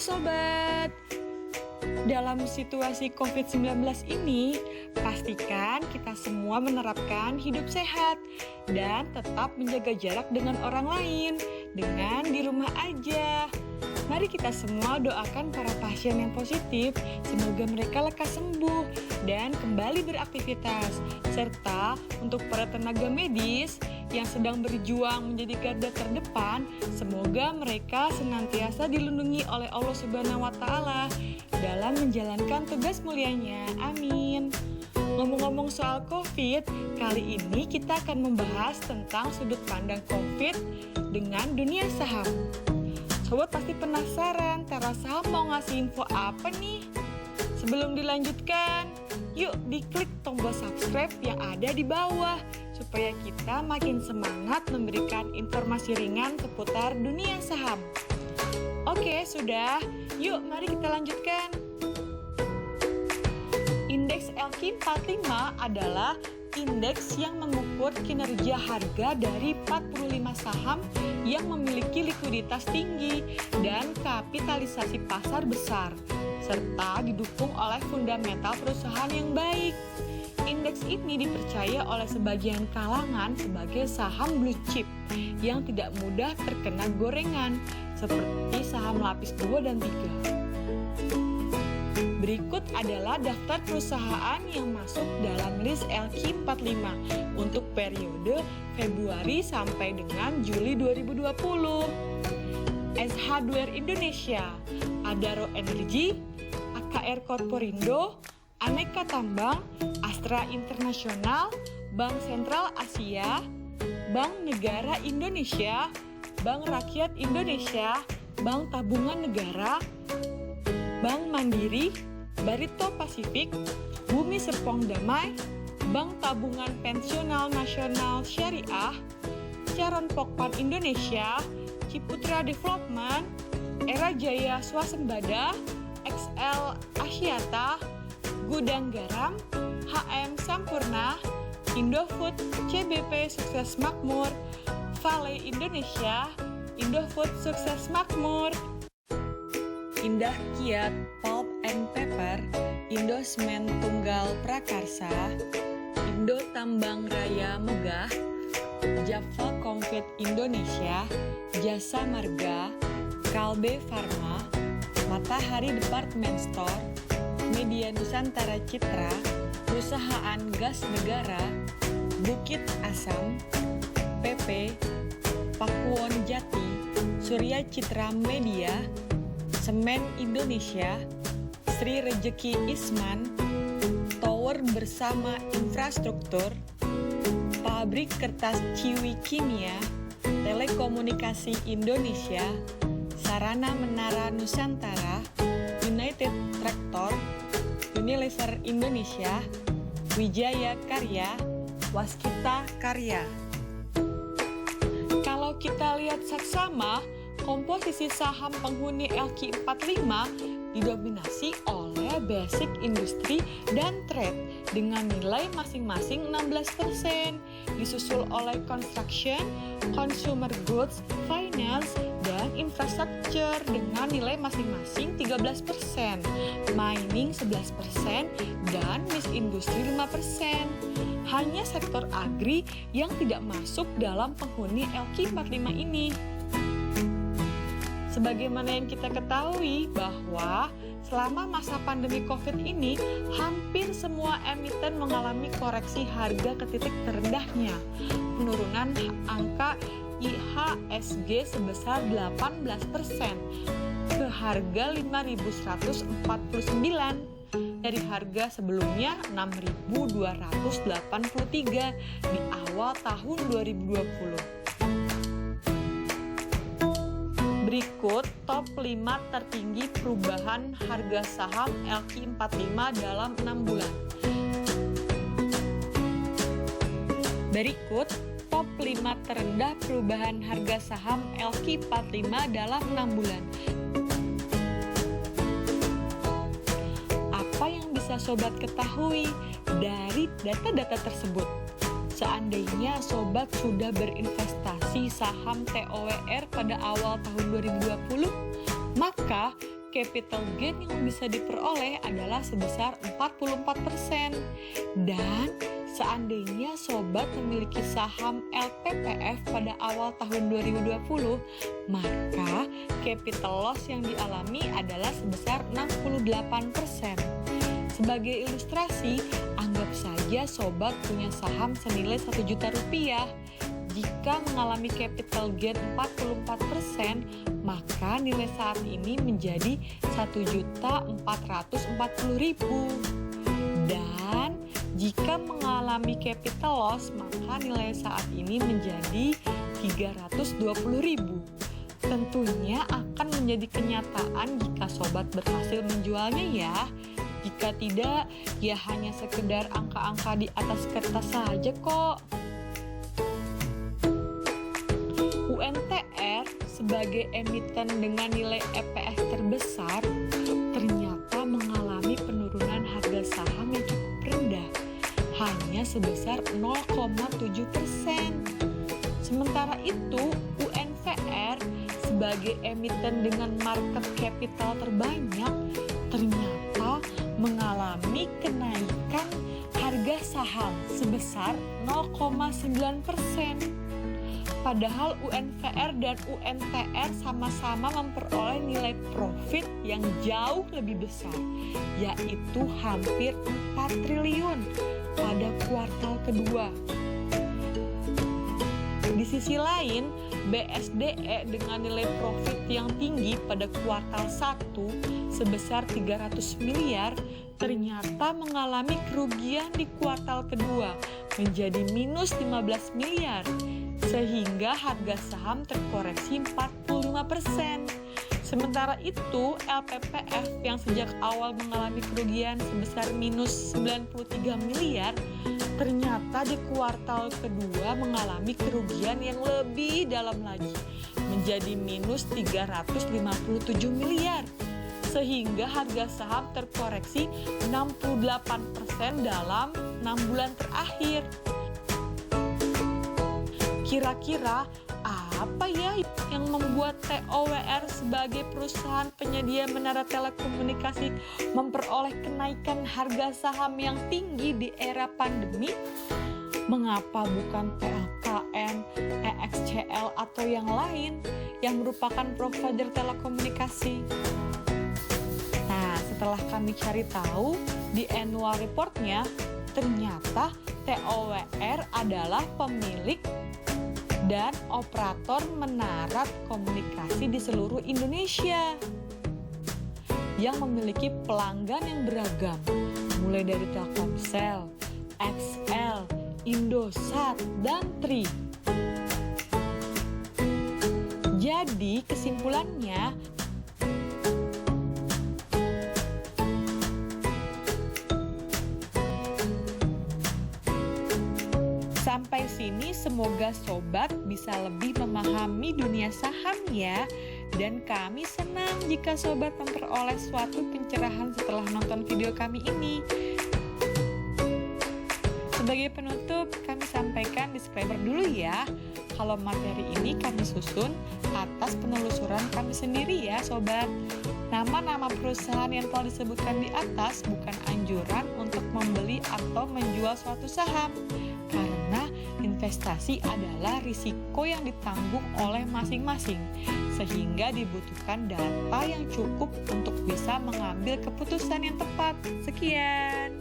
sobat. Dalam situasi COVID-19 ini, pastikan kita semua menerapkan hidup sehat dan tetap menjaga jarak dengan orang lain dengan di rumah aja. Mari kita semua doakan para pasien yang positif, semoga mereka lekas sembuh dan kembali beraktivitas. Serta untuk para tenaga medis yang sedang berjuang menjadi garda terdepan, semoga mereka senantiasa dilindungi oleh Allah Subhanahu wa Ta'ala dalam menjalankan tugas mulianya. Amin. Ngomong-ngomong soal COVID, kali ini kita akan membahas tentang sudut pandang COVID dengan dunia saham. Sobat pasti penasaran, Tera Saham mau ngasih info apa nih? Sebelum dilanjutkan, yuk diklik tombol subscribe yang ada di bawah supaya kita makin semangat memberikan informasi ringan seputar dunia saham. Oke, sudah. Yuk, mari kita lanjutkan. Indeks LQ45 adalah indeks yang mengukur kinerja harga dari 45 saham yang memiliki likuiditas tinggi dan kapitalisasi pasar besar, serta didukung oleh fundamental perusahaan yang baik. Indeks ini dipercaya oleh sebagian kalangan sebagai saham blue chip yang tidak mudah terkena gorengan, seperti saham lapis 2 dan 3. Berikut adalah daftar perusahaan yang masuk dalam list LQ45 untuk periode Februari sampai dengan Juli 2020. SH Hardware Indonesia, Adaro Energi, AKR Corporindo, Aneka Tambang, Astra Internasional, Bank Sentral Asia, Bank Negara Indonesia, Bank Rakyat Indonesia, Bank Tabungan Negara, Bank Mandiri, Barito Pasifik, Bumi Serpong Damai, Bank Tabungan Pensional Nasional Syariah, Charon Pokpan Indonesia, Ciputra Development, Era Jaya Swasembada, XL Asyata, Gudang Garam, HM Sampurna, Indofood, CBP Sukses Makmur, Vale Indonesia, Indofood Sukses Makmur, Indah Kiat Pulp and Paper, Indo Semen Tunggal Prakarsa, Indo Tambang Raya Megah, Java Comfort Indonesia, Jasa Marga, Kalbe Pharma, Matahari Department Store, Media Nusantara Citra, Perusahaan Gas Negara, Bukit Asam, PP, Pakuwon Jati, Surya Citra Media, Semen Indonesia, Sri Rejeki Isman, Tower Bersama Infrastruktur, Pabrik Kertas Ciwi Kimia, Telekomunikasi Indonesia, Sarana Menara Nusantara, United Tractor, Unilever Indonesia, Wijaya Karya, Waskita Karya. Kalau kita lihat saksama, komposisi saham penghuni LQ45 didominasi oleh basic industri dan trade dengan nilai masing-masing 16%, disusul oleh construction, consumer goods, finance, dan infrastructure dengan nilai masing-masing 13%, mining 11%, dan niche industri 5%. Hanya sektor agri yang tidak masuk dalam penghuni LQ45 ini. Sebagaimana yang kita ketahui bahwa selama masa pandemi COVID ini, hampir semua emiten mengalami koreksi harga ke titik terendahnya. Penurunan angka IHSG sebesar 18% ke harga 5.149 dari harga sebelumnya 6.283 di awal tahun 2020. Berikut top 5 tertinggi perubahan harga saham LQ45 dalam 6 bulan. Berikut top 5 terendah perubahan harga saham LQ45 dalam 6 bulan. Apa yang bisa sobat ketahui dari data-data tersebut? Seandainya sobat sudah berinvestasi saham TOWR pada awal tahun 2020, maka capital gain yang bisa diperoleh adalah sebesar 44%. Dan seandainya sobat memiliki saham LPPF pada awal tahun 2020, maka capital loss yang dialami adalah sebesar 68%. Sebagai ilustrasi, anggap saja sobat punya saham senilai 1 juta rupiah. Jika mengalami capital gain 44%, maka nilai saat ini menjadi 1.440.000. Dan jika mengalami capital loss, maka nilai saat ini menjadi 320.000. Tentunya akan menjadi kenyataan jika sobat berhasil menjualnya ya. Jika tidak, ya hanya sekedar angka-angka di atas kertas saja kok. UNTR sebagai emiten dengan nilai EPS terbesar ternyata mengalami penurunan harga saham yang cukup rendah, hanya sebesar 0,7%. Sementara itu, UNVR sebagai emiten dengan market capital terbanyak ternyata mengalami kenaikan harga saham sebesar 0,9%. Padahal UNVR dan UNTR sama-sama memperoleh nilai profit yang jauh lebih besar, yaitu hampir 4 triliun pada kuartal kedua. Di sisi lain, BSDE dengan nilai profit yang tinggi pada kuartal 1 sebesar 300 miliar ternyata mengalami kerugian di kuartal kedua menjadi minus 15 miliar, sehingga harga saham terkoreksi 45%. Sementara itu, LPPF yang sejak awal mengalami kerugian sebesar minus 93 miliar, ternyata di kuartal kedua mengalami kerugian yang lebih dalam lagi, menjadi minus 357 miliar. Sehingga harga saham terkoreksi 68% dalam 6 bulan terakhir. Kira-kira apa ya yang membuat TOWR sebagai perusahaan penyedia menara telekomunikasi memperoleh kenaikan harga saham yang tinggi di era pandemi? Mengapa bukan PLKN, EXCL atau yang lain yang merupakan provider telekomunikasi? Nah, setelah kami cari tahu di annual report-nya, ternyata TOWR adalah pemilik dan operator menara komunikasi di seluruh Indonesia yang memiliki pelanggan yang beragam, mulai dari Telkomsel, XL, Indosat, dan Tri. Jadi kesimpulannya, sampai sini semoga sobat bisa lebih memahami dunia saham ya. Dan kami senang jika sobat memperoleh suatu pencerahan setelah nonton video kami ini. Sebagai penutup, kami sampaikan disclaimer dulu ya. Kalau materi ini kami susun atas penelusuran kami sendiri ya sobat. Nama-nama perusahaan yang telah disebutkan di atas bukan anjuran untuk membeli atau menjual suatu saham. Karena investasi adalah risiko yang ditanggung oleh masing-masing, sehingga dibutuhkan data yang cukup untuk bisa mengambil keputusan yang tepat. Sekian.